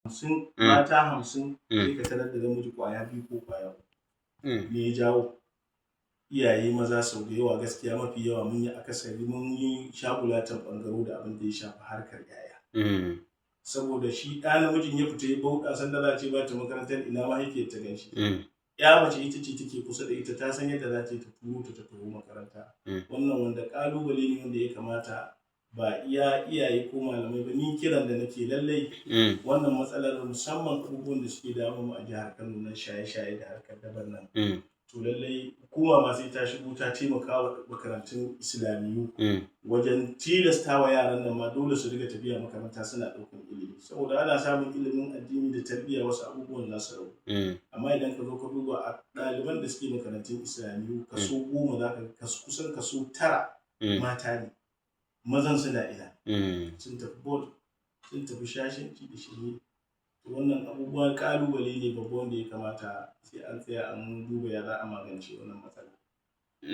mata 50 sai ka tarar da namiji kwaya 2 ko kwaya 3. Me ya jawo? Iyaye maza sau da yawa gaskiya mafi yawa mun yi akasari mun yi shagulatan ɓangaro da abin da ya shafi harkar yaya. Saboda shi ɗa namijin ya fita ya bauɗa sanda za a ce ba ta makarantar ina mahaifiyar ta gan shi. Ya mace ita ce take kusa da ita ta san yadda za ta yi ta turo ta taho makaranta. Wannan wanda ƙalubale ne wanda ya kamata ba iya iyaye ko malamai ba, ni kiran da nake lallai wannan matsalar musamman abubuwan da suke damun mu a jihar Kano na shaye-shaye da harkar daban nan. To lallai hukuma ma sai ta shigo ta taimaka wa makarantun Islamiyu wajen tilasta wa yaran nan ma dole su riga tafiya makaranta suna ɗaukar ilimi. Saboda ana samun ilimin addini da tarbiyya wasu abubuwan za su ragu. Amma idan ka zo ka duba a ɗaliban da suke makarantun Islamiyu kaso 10 za ka kusan kaso 9 mata ne. Mazan suna ina. Sun tafi bol, sun tafi shashanci da shirme. Wannan abubuwan ƙalubale ne babba wanda ya kamata sai an tsaya an duba ya za a magance wannan matsala.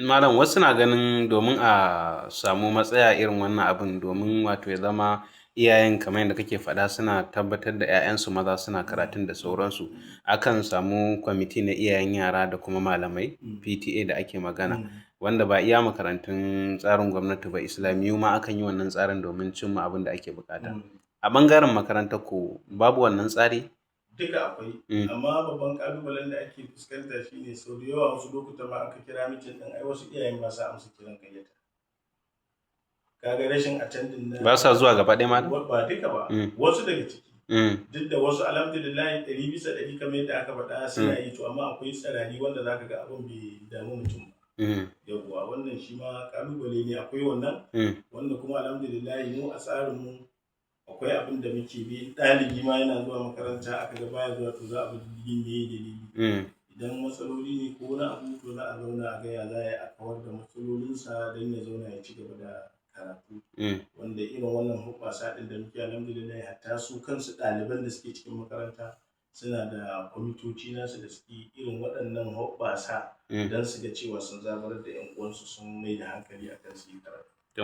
Malam, wasu na ganin domin a samu matsaya irin wannan abin, domin wato ya zama iyayen kamar yadda kake faɗa suna tabbatar da 'ya'yansu maza suna karatun da sauransu, akan samu kwamiti na iyayen yara da kuma malamai PTA da ake magana, wanda ba iya makarantun tsarin gwamnati ba, Islamiyu ma akan yi wannan tsarin domin cimma abin da ake bukata. A ɓangaren makarantar ku babu wannan tsari? Duka akwai, amma babban ƙalubalen da ake fuskanta shine sau da yawa wasu lokuta ma aka kira mitin ɗin ai wasu iyayen ba sa amsa kiran gayyata. Kaga rashin attending na ba sa zuwa gaba ɗaya ma? Ba duka ba, wasu daga ciki. Duk da wasu alhamdulillah 100% kamar yadda aka faɗa suna yi, to amma akwai tsirari wanda zaka ga abin bai damu mutum ba. Yawwa wannan shi ma ƙalubale ne, akwai wannan wanda kuma alhamdulillah mu a tsarin mu akwai abin da muke bi. Ɗalibi ma yana zuwa makaranta aka ga baya zuwa to za a bi diddigin me dalili. Idan matsaloli ne ko wani abu to za a zauna a ga ya za a kawar da matsalolinsa don ya zauna ya ci gaba da karatu. Wanda irin wannan hoɓɓasa ɗin da muke alhamdulillah hatta su kansu ɗaliban da suke cikin makaranta suna da kwamitoci nasu da suke irin waɗannan hoɓɓasa don su ga cewa sun zaburar da 'yan uwansu sun mai da hankali akan su yi karatu.